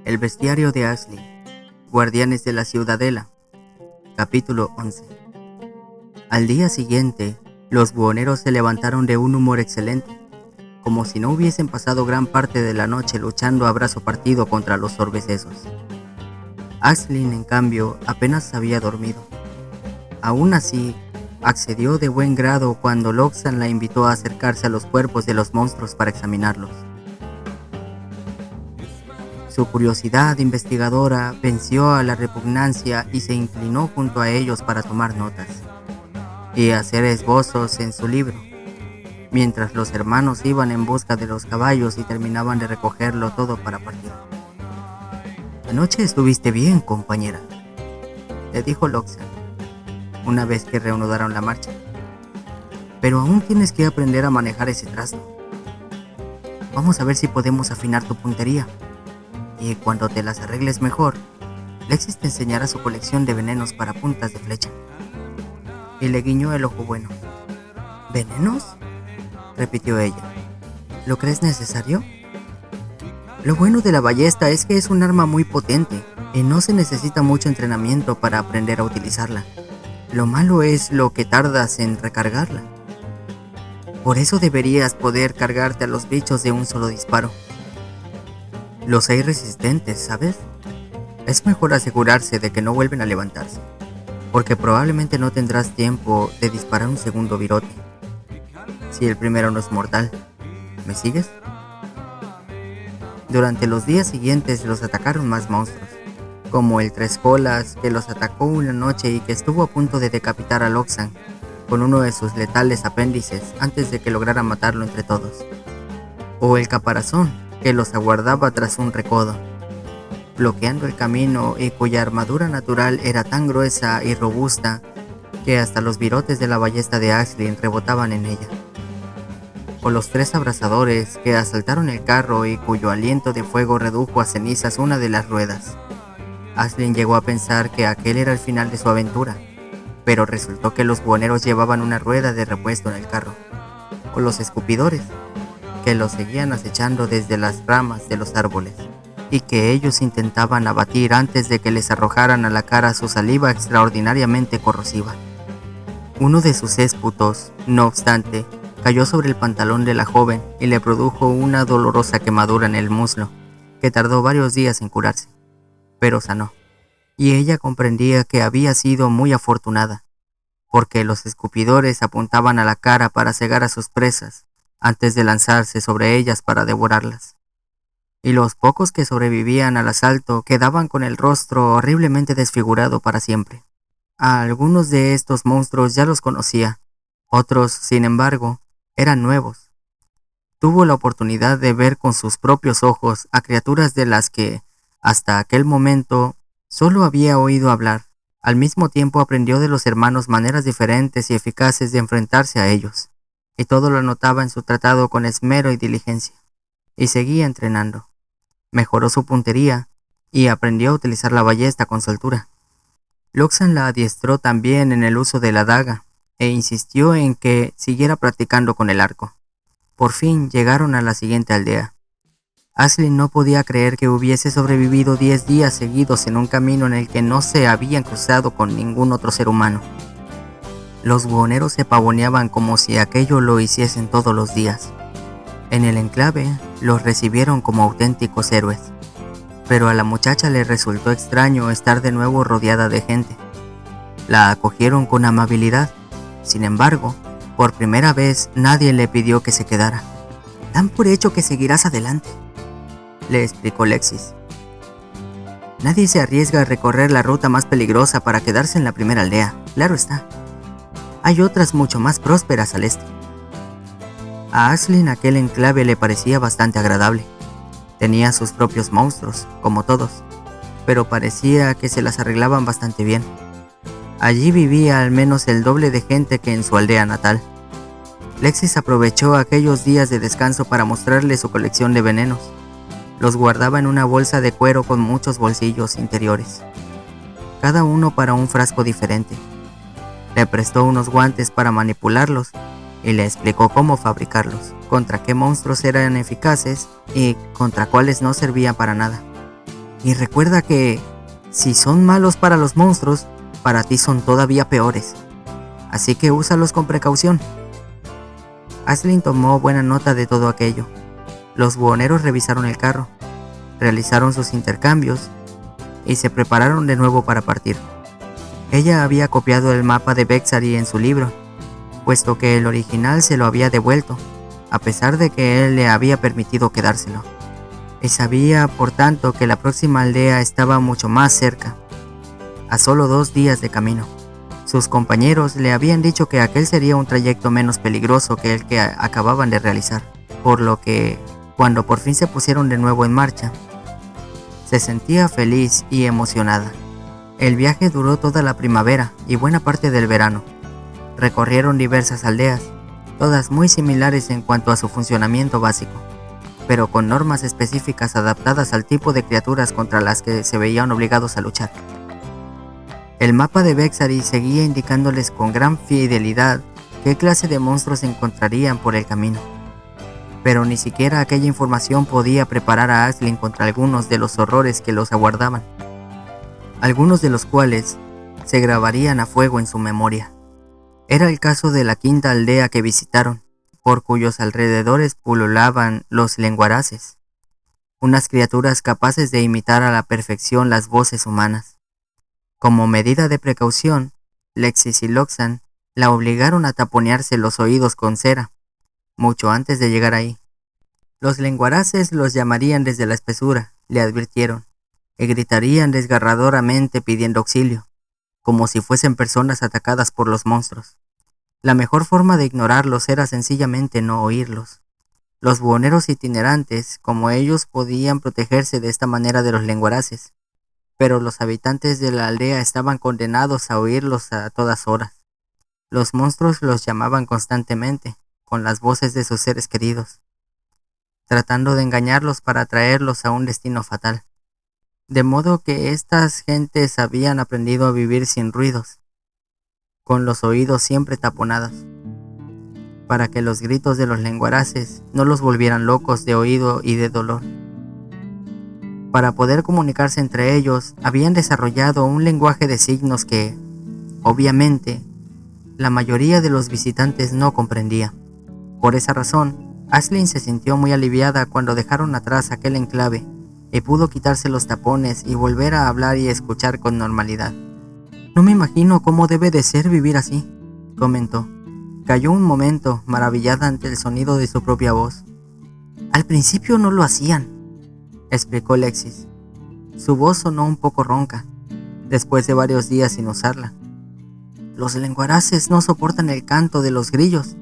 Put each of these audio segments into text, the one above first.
El bestiario de Ashley. Guardianes de la Ciudadela. Capítulo 11. Al día siguiente, los buhoneros se levantaron de un humor excelente, como si no hubiesen pasado gran parte de la noche luchando a brazo partido contra los sorbecesos. Ashley, en cambio, apenas había dormido. Aún así, accedió de buen grado cuando Loxan la invitó a acercarse a los cuerpos de los monstruos para examinarlos. Su curiosidad investigadora venció a la repugnancia y se inclinó junto a ellos para tomar notas y hacer esbozos en su libro, mientras los hermanos iban en busca de los caballos y terminaban de recogerlo todo para partir. «Anoche estuviste bien, compañera», le dijo Loxan, una vez que reanudaron la marcha. «Pero aún tienes que aprender a manejar ese trasto. Vamos a ver si podemos afinar tu puntería. Y cuando te las arregles mejor, Lexis te enseñará su colección de venenos para puntas de flecha». Y le guiñó el ojo bueno. «¿Venenos?», repitió ella. «¿Lo crees necesario?». «Lo bueno de la ballesta es que es un arma muy potente y no se necesita mucho entrenamiento para aprender a utilizarla. Lo malo es lo que tardas en recargarla. Por eso deberías poder cargarte a los bichos de un solo disparo. Los hay resistentes, ¿sabes? Es mejor asegurarse de que no vuelven a levantarse, porque probablemente no tendrás tiempo de disparar un segundo virote. Si el primero no es mortal. ¿Me sigues?». Durante los días siguientes los atacaron más monstruos, como el Tres Colas, que los atacó una noche y que estuvo a punto de decapitar a Loxan con uno de sus letales apéndices antes de que lograra matarlo entre todos. O el Caparazón, que los aguardaba tras un recodo, bloqueando el camino y cuya armadura natural era tan gruesa y robusta que hasta los virotes de la ballesta de Ashley rebotaban en ella. O los tres abrasadores que asaltaron el carro y cuyo aliento de fuego redujo a cenizas una de las ruedas. Ashley llegó a pensar que aquel era el final de su aventura, pero resultó que los buhoneros llevaban una rueda de repuesto en el carro. O los escupidores, que los seguían acechando desde las ramas de los árboles, y que ellos intentaban abatir antes de que les arrojaran a la cara su saliva extraordinariamente corrosiva. Uno de sus ésputos, no obstante, cayó sobre el pantalón de la joven y le produjo una dolorosa quemadura en el muslo, que tardó varios días en curarse, pero sanó, y ella comprendía que había sido muy afortunada, porque los escupidores apuntaban a la cara para cegar a sus presas, antes de lanzarse sobre ellas para devorarlas. Y los pocos que sobrevivían al asalto quedaban con el rostro horriblemente desfigurado para siempre. A algunos de estos monstruos ya los conocía, otros, sin embargo, eran nuevos. Tuvo la oportunidad de ver con sus propios ojos a criaturas de las que, hasta aquel momento, solo había oído hablar. Al mismo tiempo aprendió de los hermanos maneras diferentes y eficaces de enfrentarse a ellos, y todo lo anotaba en su tratado con esmero y diligencia, y seguía entrenando. Mejoró su puntería y aprendió a utilizar la ballesta con soltura. Loxan la adiestró también en el uso de la daga e insistió en que siguiera practicando con el arco. Por fin llegaron a la siguiente aldea. Ashley no podía creer que hubiese sobrevivido 10 días seguidos en un camino en el que no se habían cruzado con ningún otro ser humano. Los buhoneros se pavoneaban como si aquello lo hiciesen todos los días. En el enclave los recibieron como auténticos héroes, pero a la muchacha le resultó extraño estar de nuevo rodeada de gente. La acogieron con amabilidad. Sin embargo, por primera vez nadie le pidió que se quedara. «Dan por hecho que seguirás adelante», le explicó Lexis. «Nadie se arriesga a recorrer la ruta más peligrosa para quedarse en la primera aldea, claro está. Hay otras mucho más prósperas al este». A Ashley aquel enclave le parecía bastante agradable. Tenía sus propios monstruos, como todos, pero parecía que se las arreglaban bastante bien. Allí vivía al menos el doble de gente que en su aldea natal. Lexis aprovechó aquellos días de descanso para mostrarle su colección de venenos. Los guardaba en una bolsa de cuero con muchos bolsillos interiores, cada uno para un frasco diferente. Le prestó unos guantes para manipularlos y le explicó cómo fabricarlos, contra qué monstruos eran eficaces y contra cuáles no servían para nada. Y recuerda que, si son malos para los monstruos, para ti son todavía peores. Así que úsalos con precaución. Aisling tomó buena nota de todo aquello. Los buhoneros revisaron el carro, realizaron sus intercambios y se prepararon de nuevo para partir. Ella había copiado el mapa de Bexary en su libro, puesto que el original se lo había devuelto, a pesar de que él le había permitido quedárselo. Y sabía, por tanto, que la próxima aldea estaba mucho más cerca, a solo 2 días de camino. Sus compañeros le habían dicho que aquel sería un trayecto menos peligroso que el que acababan de realizar, por lo que, cuando por fin se pusieron de nuevo en marcha, se sentía feliz y emocionada. El viaje duró toda la primavera y buena parte del verano. Recorrieron diversas aldeas, todas muy similares en cuanto a su funcionamiento básico, pero con normas específicas adaptadas al tipo de criaturas contra las que se veían obligados a luchar. El mapa de Bexary seguía indicándoles con gran fidelidad qué clase de monstruos encontrarían por el camino, pero ni siquiera aquella información podía preparar a Aisling contra algunos de los horrores que los aguardaban, algunos de los cuales se grabarían a fuego en su memoria. Era el caso de la quinta aldea que visitaron, por cuyos alrededores pululaban los lenguaraces, unas criaturas capaces de imitar a la perfección las voces humanas. Como medida de precaución, Lexis y Loxan la obligaron a taponearse los oídos con cera, mucho antes de llegar ahí. Los lenguaraces los llamarían desde la espesura, le advirtieron, y gritarían desgarradoramente pidiendo auxilio, como si fuesen personas atacadas por los monstruos. La mejor forma de ignorarlos era sencillamente no oírlos. Los buhoneros itinerantes, como ellos, podían protegerse de esta manera de los lenguaraces, pero los habitantes de la aldea estaban condenados a oírlos a todas horas. Los monstruos los llamaban constantemente, con las voces de sus seres queridos, tratando de engañarlos para traerlos a un destino fatal. De modo que estas gentes habían aprendido a vivir sin ruidos, con los oídos siempre taponados, para que los gritos de los lenguaraces no los volvieran locos de oído y de dolor. Para poder comunicarse entre ellos, habían desarrollado un lenguaje de signos que, obviamente, la mayoría de los visitantes no comprendía. Por esa razón, Aisling se sintió muy aliviada cuando dejaron atrás aquel enclave y pudo quitarse los tapones y volver a hablar y escuchar con normalidad. «No me imagino cómo debe de ser vivir así», comentó. Calló un momento, maravillada ante el sonido de su propia voz. «Al principio no lo hacían», explicó Lexis. Su voz sonó un poco ronca, después de varios días sin usarla. «Los lenguaraces no soportan el canto de los grillos,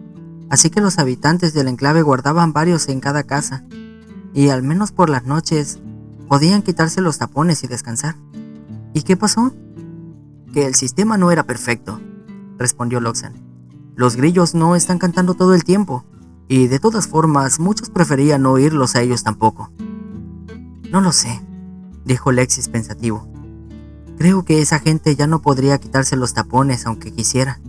así que los habitantes del enclave guardaban varios en cada casa, y al menos por las noches podían quitarse los tapones y descansar». «¿Y qué pasó?» «Que el sistema no era perfecto», respondió Loxan. «Los grillos no están cantando todo el tiempo, y de todas formas muchos preferían no oírlos a ellos tampoco». «No lo sé», dijo Lexis pensativo. «Creo que esa gente ya no podría quitarse los tapones aunque quisiera.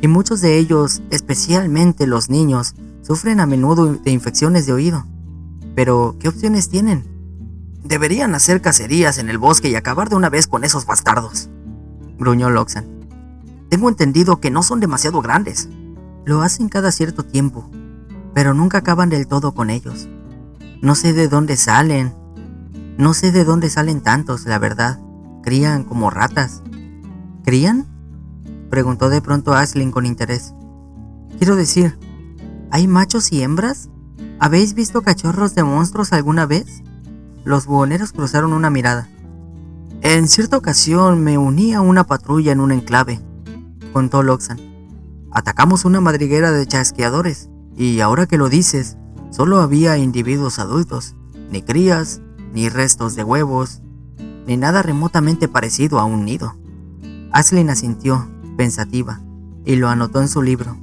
Y muchos de ellos, especialmente los niños, sufren a menudo de infecciones de oído. Pero, ¿qué opciones tienen?» «Deberían hacer cacerías en el bosque y acabar de una vez con esos bastardos», gruñó Loxan. «Tengo entendido que no son demasiado grandes». «Lo hacen cada cierto tiempo, pero nunca acaban del todo con ellos. No sé de dónde salen tantos, la verdad. Crían como ratas». «¿Crían?», preguntó de pronto Aisling con interés. «Quiero decir, ¿hay machos y hembras? ¿Habéis visto cachorros de monstruos alguna vez?» Los buhoneros cruzaron una mirada. «En cierta ocasión me uní a una patrulla en un enclave», contó Loxan. «Atacamos una madriguera de chasqueadores, y ahora que lo dices, solo había individuos adultos, ni crías, ni restos de huevos, ni nada remotamente parecido a un nido». Aisling asintió, pensativa, y lo anotó en su libro.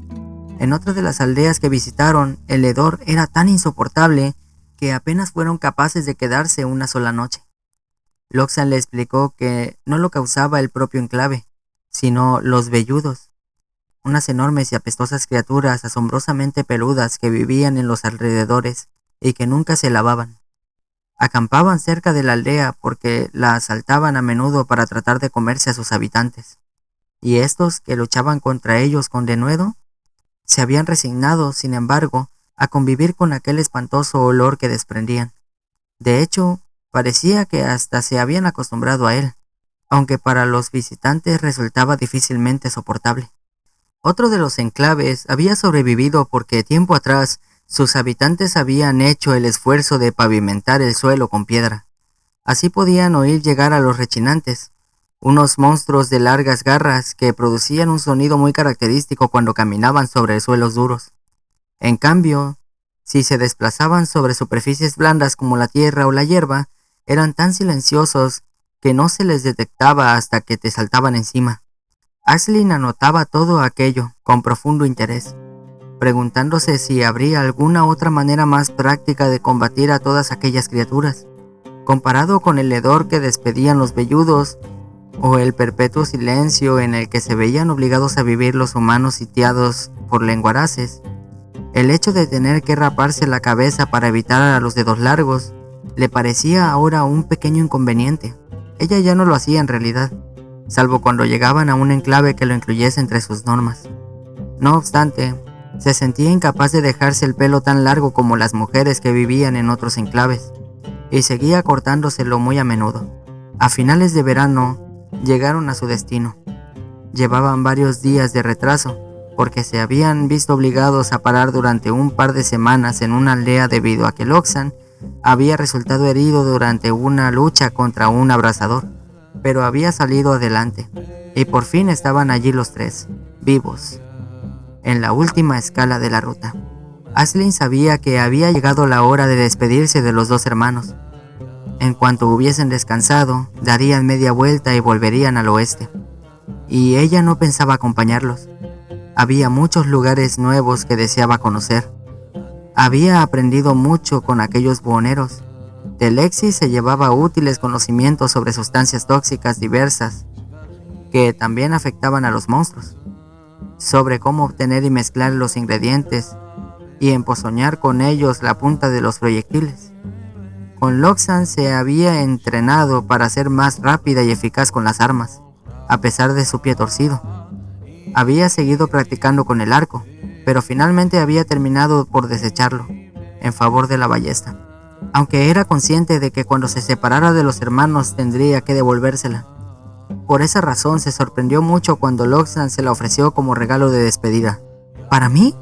En otra de las aldeas que visitaron, el hedor era tan insoportable que apenas fueron capaces de quedarse una sola noche. Loxan le explicó que no lo causaba el propio enclave, sino los velludos, unas enormes y apestosas criaturas asombrosamente peludas que vivían en los alrededores y que nunca se lavaban. Acampaban cerca de la aldea porque la asaltaban a menudo para tratar de comerse a sus habitantes. Y estos, que luchaban contra ellos con denuedo, se habían resignado, sin embargo, a convivir con aquel espantoso olor que desprendían. De hecho, parecía que hasta se habían acostumbrado a él, aunque para los visitantes resultaba difícilmente soportable. Otro de los enclaves había sobrevivido porque tiempo atrás sus habitantes habían hecho el esfuerzo de pavimentar el suelo con piedra. Así podían oír llegar a los rechinantes, unos monstruos de largas garras que producían un sonido muy característico cuando caminaban sobre suelos duros. En cambio, si se desplazaban sobre superficies blandas como la tierra o la hierba, eran tan silenciosos que no se les detectaba hasta que te saltaban encima. Aisling anotaba todo aquello con profundo interés, preguntándose si habría alguna otra manera más práctica de combatir a todas aquellas criaturas, comparado con el hedor que despedían los velludos o el perpetuo silencio en el que se veían obligados a vivir los humanos sitiados por lenguaraces. El hecho de tener que raparse la cabeza para evitar a los dedos largos le parecía ahora un pequeño inconveniente. Ella ya no lo hacía en realidad, salvo cuando llegaban a un enclave que lo incluyese entre sus normas. No obstante, se sentía incapaz de dejarse el pelo tan largo como las mujeres que vivían en otros enclaves, y seguía cortándoselo muy a menudo. A finales de verano, llegaron a su destino. Llevaban varios días de retraso, porque se habían visto obligados a parar durante un par de semanas en una aldea debido a que Loxan había resultado herido durante una lucha contra un abrasador, pero había salido adelante, y por fin estaban allí los tres, vivos, en la última escala de la ruta. Aisling sabía que había llegado la hora de despedirse de los dos hermanos. En cuanto hubiesen descansado, darían media vuelta y volverían al oeste. Y ella no pensaba acompañarlos. Había muchos lugares nuevos que deseaba conocer. Había aprendido mucho con aquellos buhoneros. De Lexi se llevaba útiles conocimientos sobre sustancias tóxicas diversas que también afectaban a los monstruos, sobre cómo obtener y mezclar los ingredientes y emponzoñar con ellos la punta de los proyectiles. Con Loxan se había entrenado para ser más rápida y eficaz con las armas, a pesar de su pie torcido. Había seguido practicando con el arco, pero finalmente había terminado por desecharlo, en favor de la ballesta, aunque era consciente de que cuando se separara de los hermanos tendría que devolvérsela. Por esa razón se sorprendió mucho cuando Loxan se la ofreció como regalo de despedida. ¿Para mí?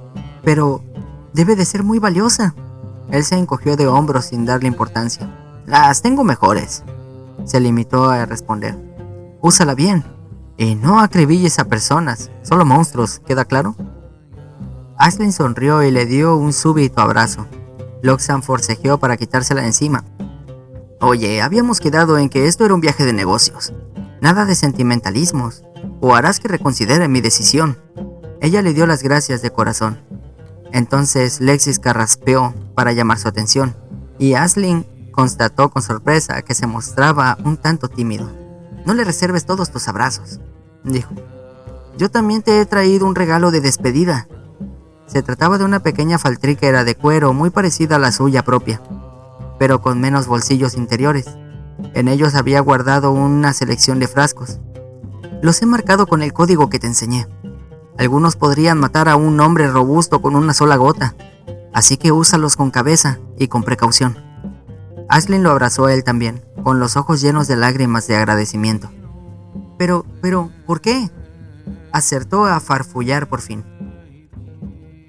Pero debe de ser muy valiosa. Él se encogió de hombros sin darle importancia. Las tengo mejores, se limitó a responder. Úsala bien, y no acribilles a personas, solo monstruos, ¿queda claro? Aisling sonrió y le dio un súbito abrazo. Loxan forcejeó para quitársela de encima. Oye, habíamos quedado en que esto era un viaje de negocios. Nada de sentimentalismos, o harás que reconsidere mi decisión. Ella le dio las gracias de corazón. Entonces Lexis carraspeó para llamar su atención, y Aisling constató con sorpresa que se mostraba un tanto tímido. No le reserves todos tus abrazos, dijo. Yo también te he traído un regalo de despedida. Se trataba de una pequeña faltriquera de cuero muy parecida a la suya propia, pero con menos bolsillos interiores. En ellos había guardado una selección de frascos. Los he marcado con el código que te enseñé. Algunos podrían matar a un hombre robusto con una sola gota, así que úsalos con cabeza y con precaución. Aisling lo abrazó a él también, con los ojos llenos de lágrimas de agradecimiento. Pero, ¿por qué? Acertó a farfullar por fin.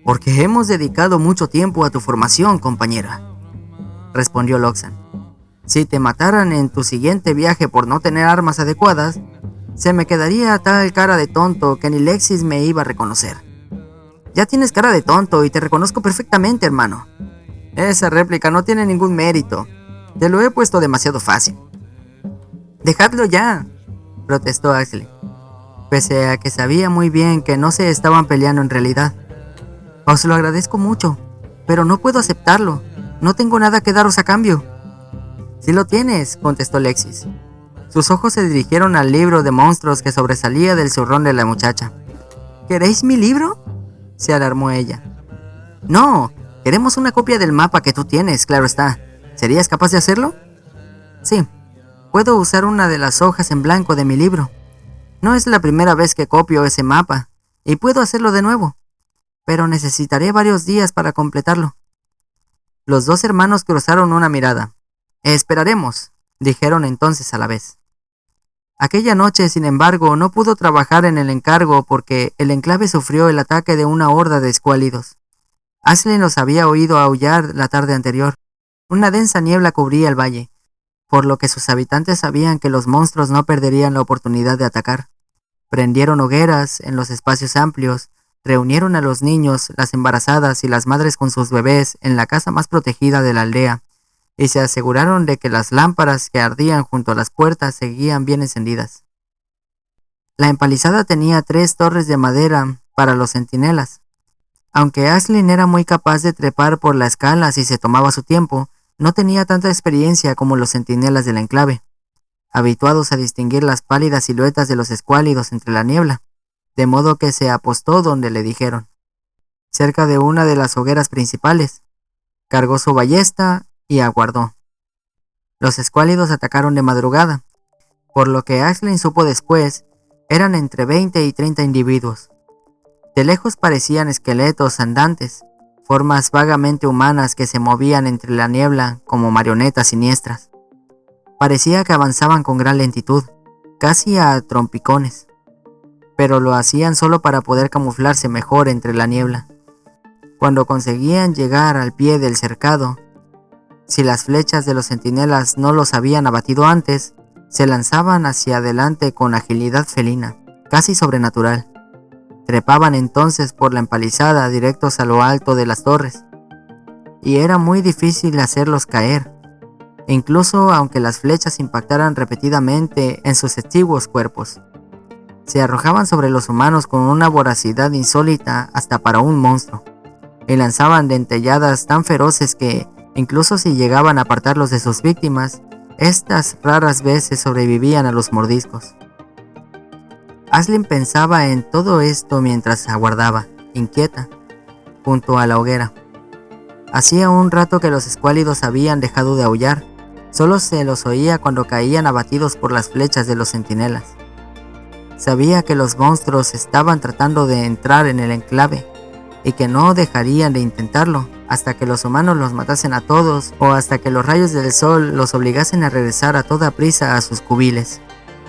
Porque hemos dedicado mucho tiempo a tu formación, compañera, respondió Loxan. Si te mataran en tu siguiente viaje por no tener armas adecuadas, se me quedaría tal cara de tonto que ni Lexis me iba a reconocer. Ya tienes cara de tonto y te reconozco perfectamente, hermano. Esa réplica no tiene ningún mérito. Te lo he puesto demasiado fácil. Dejadlo ya, protestó Aisling, pese a que sabía muy bien que no se estaban peleando en realidad. Os lo agradezco mucho, pero no puedo aceptarlo. No tengo nada que daros a cambio. Sí lo tienes, contestó Lexis. Sus ojos se dirigieron al libro de monstruos que sobresalía del zurrón de la muchacha. ¿Queréis mi libro?, se alarmó ella. No, queremos una copia del mapa que tú tienes, claro está. ¿Serías capaz de hacerlo? Sí, puedo usar una de las hojas en blanco de mi libro. No es la primera vez que copio ese mapa, y puedo hacerlo de nuevo, pero necesitaré varios días para completarlo. Los dos hermanos cruzaron una mirada. Esperaremos, dijeron entonces a la vez. Aquella noche, sin embargo, no pudo trabajar en el encargo porque el enclave sufrió el ataque de una horda de escuálidos. Aisling los había oído aullar la tarde anterior. Una densa niebla cubría el valle, por lo que sus habitantes sabían que los monstruos no perderían la oportunidad de atacar. Prendieron hogueras en los espacios amplios, reunieron a los niños, las embarazadas y las madres con sus bebés en la casa más protegida de la aldea, y se aseguraron de que las lámparas que ardían junto a las puertas seguían bien encendidas. La empalizada tenía 3 torres de madera para los centinelas. Aunque Aisling era muy capaz de trepar por la escala si se tomaba su tiempo, no tenía tanta experiencia como los centinelas del enclave, habituados a distinguir las pálidas siluetas de los escuálidos entre la niebla, de modo que se apostó donde le dijeron, cerca de una de las hogueras principales. Cargó su ballesta y aguardó. Los escuálidos atacaron de madrugada, por lo que Aisling supo después, eran entre 20 y 30 individuos. De lejos parecían esqueletos andantes, formas vagamente humanas que se movían entre la niebla como marionetas siniestras. Parecía que avanzaban con gran lentitud, casi a trompicones, pero lo hacían solo para poder camuflarse mejor entre la niebla. Cuando conseguían llegar al pie del cercado, si las flechas de los centinelas no los habían abatido antes, se lanzaban hacia adelante con agilidad felina, casi sobrenatural. Trepaban entonces por la empalizada directos a lo alto de las torres, y era muy difícil hacerlos caer, incluso aunque las flechas impactaran repetidamente en sus exiguos cuerpos. Se arrojaban sobre los humanos con una voracidad insólita hasta para un monstruo, y lanzaban dentelladas tan feroces que, incluso si llegaban a apartarlos de sus víctimas, estas raras veces sobrevivían a los mordiscos. Aisling pensaba en todo esto mientras aguardaba, inquieta, junto a la hoguera. Hacía un rato que los escuálidos habían dejado de aullar, solo se los oía cuando caían abatidos por las flechas de los centinelas. Sabía que los monstruos estaban tratando de entrar en el enclave, y que no dejarían de intentarlo hasta que los humanos los matasen a todos o hasta que los rayos del sol los obligasen a regresar a toda prisa a sus cubiles.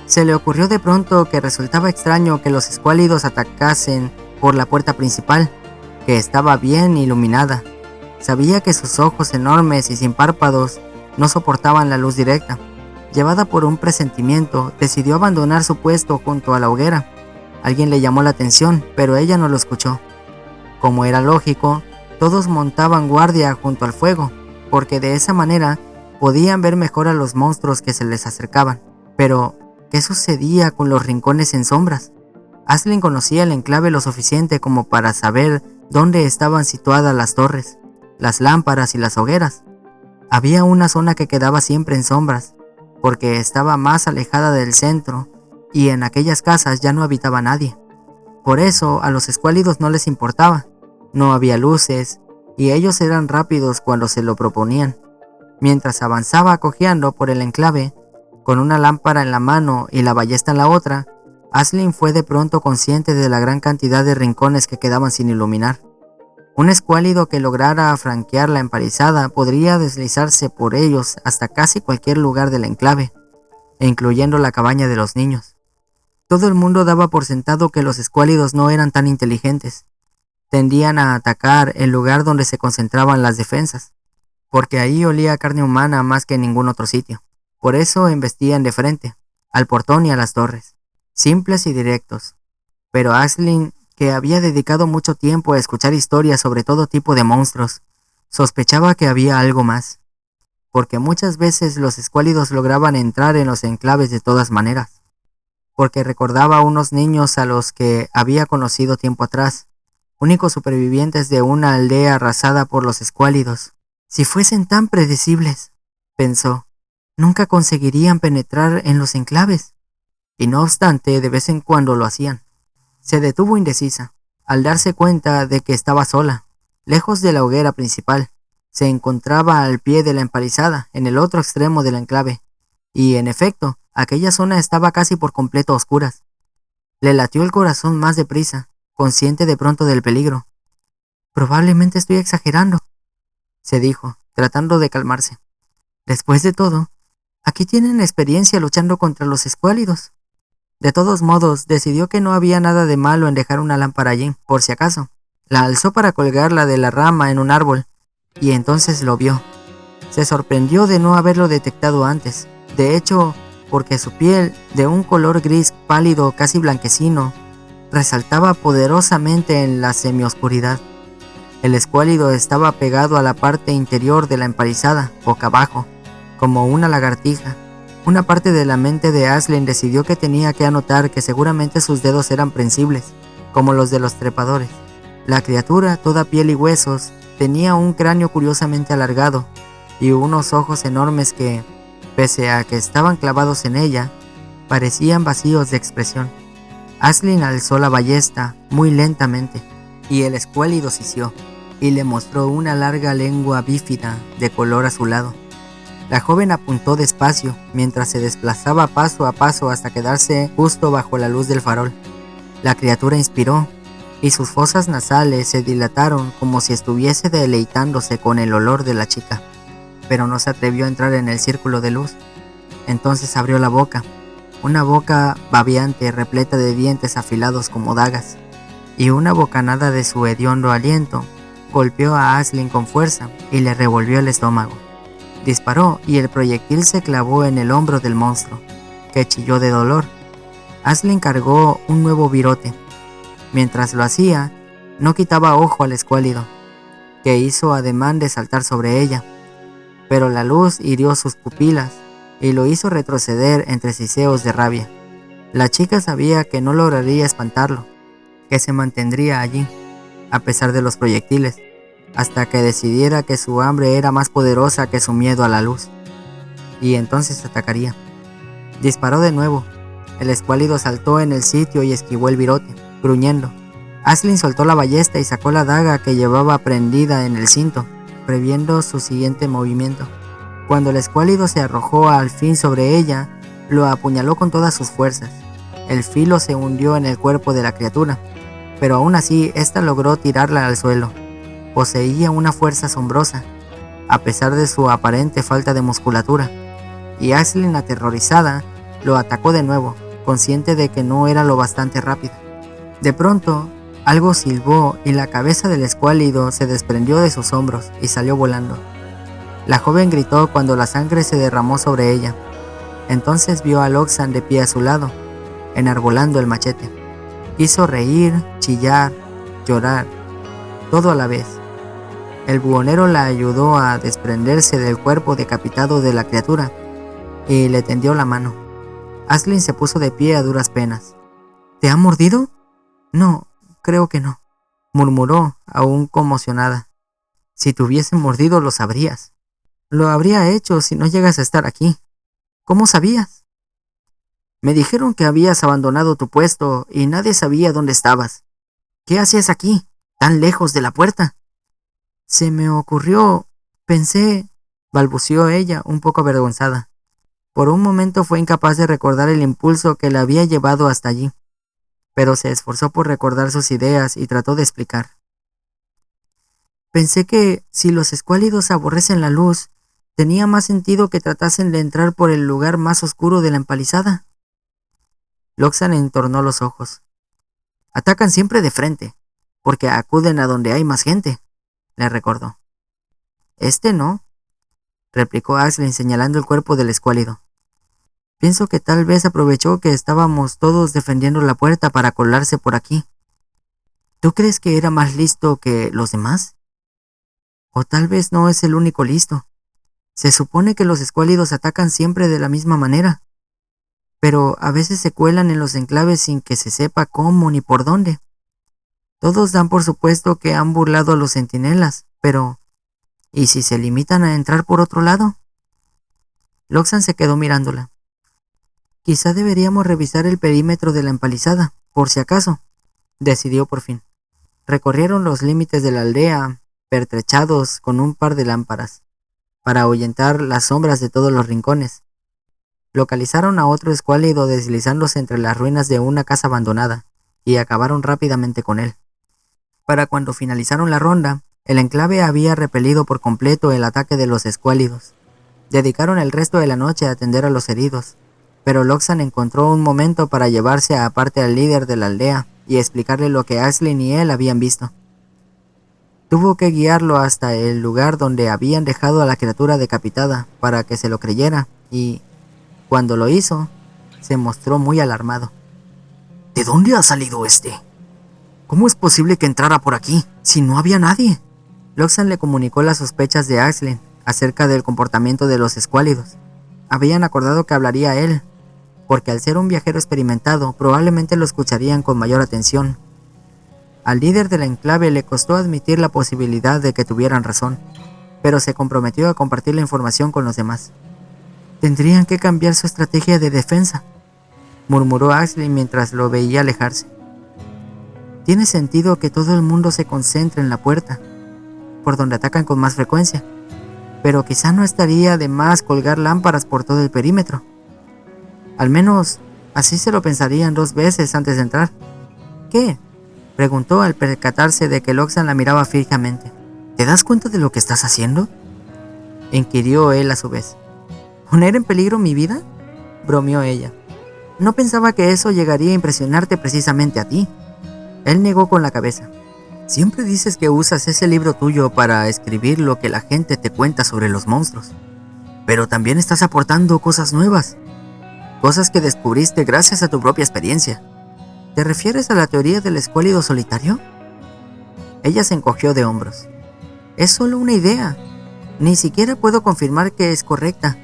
Se le ocurrió de pronto que resultaba extraño que los escuálidos atacasen por la puerta principal, que estaba bien iluminada. Sabía que sus ojos enormes y sin párpados no soportaban la luz directa. Llevada por un presentimiento, decidió abandonar su puesto junto a la hoguera. Alguien le llamó la atención, pero ella no lo escuchó. Como era lógico, todos montaban guardia junto al fuego, porque de esa manera podían ver mejor a los monstruos que se les acercaban. Pero, ¿qué sucedía con los rincones en sombras? Aisling conocía el enclave lo suficiente como para saber dónde estaban situadas las torres, las lámparas y las hogueras. Había una zona que quedaba siempre en sombras, porque estaba más alejada del centro, y en aquellas casas ya no habitaba nadie. Por eso a los escuálidos no les importaba. No había luces, y ellos eran rápidos cuando se lo proponían. Mientras avanzaba cojeando por el enclave, con una lámpara en la mano y la ballesta en la otra, Aisling fue de pronto consciente de la gran cantidad de rincones que quedaban sin iluminar. Un escuálido que lograra franquear la empalizada podría deslizarse por ellos hasta casi cualquier lugar del enclave, incluyendo la cabaña de los niños. Todo el mundo daba por sentado que los escuálidos no eran tan inteligentes. Tendían a atacar el lugar donde se concentraban las defensas, porque ahí olía carne humana más que en ningún otro sitio. Por eso embestían de frente, al portón y a las torres, simples y directos. Pero Aisling, que había dedicado mucho tiempo a escuchar historias sobre todo tipo de monstruos, sospechaba que había algo más, porque muchas veces los escuálidos lograban entrar en los enclaves de todas maneras, porque recordaba a unos niños a los que había conocido tiempo atrás, únicos supervivientes de una aldea arrasada por los escuálidos. Si fuesen tan predecibles, pensó, nunca conseguirían penetrar en los enclaves, y no obstante de vez en cuando lo hacían. Se detuvo indecisa, al darse cuenta de que estaba sola, lejos de la hoguera principal, se encontraba al pie de la empalizada, en el otro extremo del enclave, y en efecto, aquella zona estaba casi por completo a oscuras. Le latió el corazón más deprisa, consciente de pronto del peligro. Probablemente estoy exagerando, se dijo, tratando de calmarse. Después de todo, aquí tienen experiencia luchando contra los escuálidos. De todos modos, decidió que no había nada de malo en dejar una lámpara allí, por si acaso. La alzó para colgarla de la rama en un árbol, y entonces lo vio. Se sorprendió de no haberlo detectado antes. De hecho, porque su piel, de un color gris pálido casi blanquecino, resaltaba poderosamente en la semioscuridad. El escuálido estaba pegado a la parte interior de la empalizada, boca abajo, como una lagartija. Una parte de la mente de Aisling decidió que tenía que anotar que seguramente sus dedos eran prensibles, como los de los trepadores. La criatura, toda piel y huesos, tenía un cráneo curiosamente alargado y unos ojos enormes que, pese a que estaban clavados en ella, parecían vacíos de expresión. Aisling alzó la ballesta muy lentamente, y el escuálido sisió, y le mostró una larga lengua bífida de color azulado. La joven apuntó despacio, mientras se desplazaba paso a paso hasta quedarse justo bajo la luz del farol. La criatura inspiró, y sus fosas nasales se dilataron como si estuviese deleitándose con el olor de la chica, pero no se atrevió a entrar en el círculo de luz. Entonces abrió la boca, una boca babeante repleta de dientes afilados como dagas, y una bocanada de su hediondo aliento golpeó a Aisling con fuerza y le revolvió el estómago. Disparó y el proyectil se clavó en el hombro del monstruo, que chilló de dolor. Aisling cargó un nuevo virote. Mientras lo hacía, no quitaba ojo al escuálido, que hizo ademán de saltar sobre ella, pero la luz hirió sus pupilas y lo hizo retroceder entre siseos de rabia. La chica sabía que no lograría espantarlo, que se mantendría allí, a pesar de los proyectiles, hasta que decidiera que su hambre era más poderosa que su miedo a la luz, y entonces atacaría. Disparó de nuevo. El escuálido saltó en el sitio y esquivó el virote, gruñendo. Aisling soltó la ballesta y sacó la daga que llevaba prendida en el cinto, previendo su siguiente movimiento. Cuando el escuálido se arrojó al fin sobre ella, lo apuñaló con todas sus fuerzas. El filo se hundió en el cuerpo de la criatura, pero aún así ésta logró tirarla al suelo. Poseía una fuerza asombrosa, a pesar de su aparente falta de musculatura, y Aisling, aterrorizada, lo atacó de nuevo, consciente de que no era lo bastante rápido. De pronto, algo silbó y la cabeza del escuálido se desprendió de sus hombros y salió volando. La joven gritó cuando la sangre se derramó sobre ella. Entonces vio a Loxan de pie a su lado, enarbolando el machete. Quiso reír, chillar, llorar, todo a la vez. El buhonero la ayudó a desprenderse del cuerpo decapitado de la criatura y le tendió la mano. Aisling se puso de pie a duras penas. ¿Te ha mordido? No, creo que no, murmuró, aún conmocionada. Si te hubiese mordido lo sabrías. Lo habría hecho si no llegas a estar aquí. ¿Cómo sabías? Me dijeron que habías abandonado tu puesto y nadie sabía dónde estabas. ¿Qué hacías aquí, tan lejos de la puerta? Se me ocurrió, pensé, balbuceó ella, un poco avergonzada. Por un momento fue incapaz de recordar el impulso que la había llevado hasta allí, pero se esforzó por recordar sus ideas y trató de explicar. Pensé que, si los escuálidos aborrecen la luz, tenía más sentido que tratasen de entrar por el lugar más oscuro de la empalizada. Loxan entornó los ojos. Atacan siempre de frente, porque acuden a donde hay más gente, le recordó. Este no, replicó Aisling señalando el cuerpo del escuálido. Pienso que tal vez aprovechó que estábamos todos defendiendo la puerta para colarse por aquí. ¿Tú crees que era más listo que los demás? O tal vez no es el único listo. Se supone que los escuálidos atacan siempre de la misma manera, pero a veces se cuelan en los enclaves sin que se sepa cómo ni por dónde. Todos dan por supuesto que han burlado a los centinelas, pero ¿y si se limitan a entrar por otro lado? Loxan se quedó mirándola. Quizá deberíamos revisar el perímetro de la empalizada, por si acaso, decidió por fin. Recorrieron los límites de la aldea pertrechados con un par de lámparas, para ahuyentar las sombras de todos los rincones. Localizaron a otro escuálido deslizándose entre las ruinas de una casa abandonada, y acabaron rápidamente con él. Para cuando finalizaron la ronda, el enclave había repelido por completo el ataque de los escuálidos. Dedicaron el resto de la noche a atender a los heridos, pero Loxan encontró un momento para llevarse aparte al líder de la aldea y explicarle lo que Aisling y él habían visto. Tuvo que guiarlo hasta el lugar donde habían dejado a la criatura decapitada para que se lo creyera, y cuando lo hizo, se mostró muy alarmado. ¿De dónde ha salido este? ¿Cómo es posible que entrara por aquí si no había nadie? Loxan le comunicó las sospechas de Aisling acerca del comportamiento de los escuálidos. Habían acordado que hablaría él, porque al ser un viajero experimentado, probablemente lo escucharían con mayor atención. Al líder del enclave le costó admitir la posibilidad de que tuvieran razón, pero se comprometió a compartir la información con los demás. Tendrían que cambiar su estrategia de defensa, murmuró Aisling mientras lo veía alejarse. Tiene sentido que todo el mundo se concentre en la puerta, por donde atacan con más frecuencia, pero quizá no estaría de más colgar lámparas por todo el perímetro. Al menos así se lo pensarían 2 veces antes de entrar. ¿Qué?, preguntó al percatarse de que Loxan la miraba fijamente. ¿Te das cuenta de lo que estás haciendo?, inquirió él a su vez. ¿Poner en peligro mi vida?, bromeó ella. No pensaba que eso llegaría a impresionarte precisamente a ti. Él negó con la cabeza. Siempre dices que usas ese libro tuyo para escribir lo que la gente te cuenta sobre los monstruos. Pero también estás aportando cosas nuevas. Cosas que descubriste gracias a tu propia experiencia. ¿Te refieres a la teoría del escuálido solitario? Ella se encogió de hombros. Es solo una idea. Ni siquiera puedo confirmar que es correcta.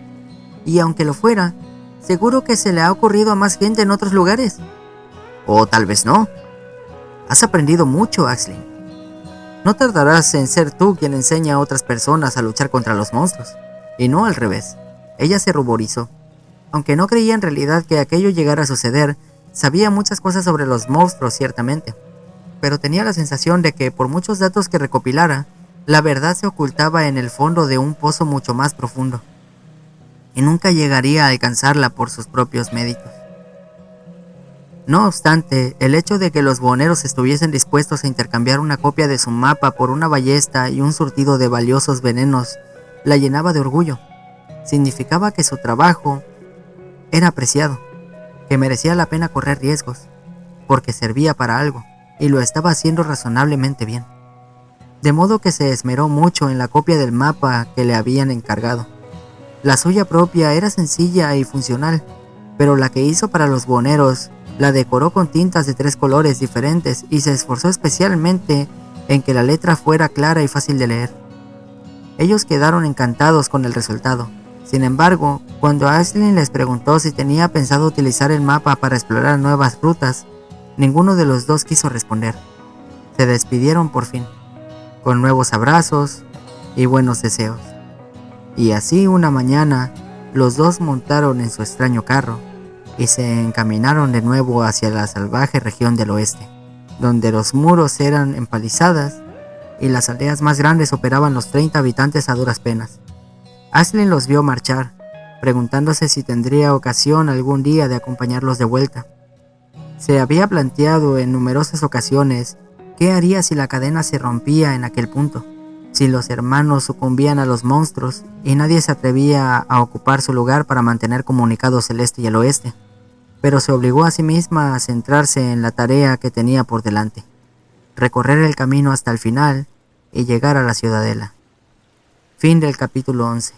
Y aunque lo fuera, seguro que se le ha ocurrido a más gente en otros lugares. O tal vez no. Has aprendido mucho, Aisling. No tardarás en ser tú quien enseña a otras personas a luchar contra los monstruos, y no al revés. Ella se ruborizó. Aunque no creía en realidad que aquello llegara a suceder, sabía muchas cosas sobre los monstruos ciertamente, pero tenía la sensación de que por muchos datos que recopilara, la verdad se ocultaba en el fondo de un pozo mucho más profundo, y nunca llegaría a alcanzarla por sus propios méritos. No obstante, el hecho de que los buhoneros estuviesen dispuestos a intercambiar una copia de su mapa por una ballesta y un surtido de valiosos venenos la llenaba de orgullo. Significaba que su trabajo era apreciado, que merecía la pena correr riesgos, porque servía para algo, y lo estaba haciendo razonablemente bien. De modo que se esmeró mucho en la copia del mapa que le habían encargado. La suya propia era sencilla y funcional, pero la que hizo para los buhoneros la decoró con tintas de 3 colores diferentes y se esforzó especialmente en que la letra fuera clara y fácil de leer. Ellos quedaron encantados con el resultado. Sin embargo, cuando Aisling les preguntó si tenía pensado utilizar el mapa para explorar nuevas rutas, ninguno de los dos quiso responder. Se despidieron por fin, con nuevos abrazos y buenos deseos. Y así una mañana, los dos montaron en su extraño carro y se encaminaron de nuevo hacia la salvaje región del oeste, donde los muros eran empalizadas y las aldeas más grandes operaban los 30 habitantes a duras penas. Aisling los vio marchar, preguntándose si tendría ocasión algún día de acompañarlos de vuelta. Se había planteado en numerosas ocasiones qué haría si la cadena se rompía en aquel punto, si los hermanos sucumbían a los monstruos y nadie se atrevía a ocupar su lugar para mantener comunicados el este y el oeste, pero se obligó a sí misma a centrarse en la tarea que tenía por delante, recorrer el camino hasta el final y llegar a la ciudadela. Fin del capítulo 11.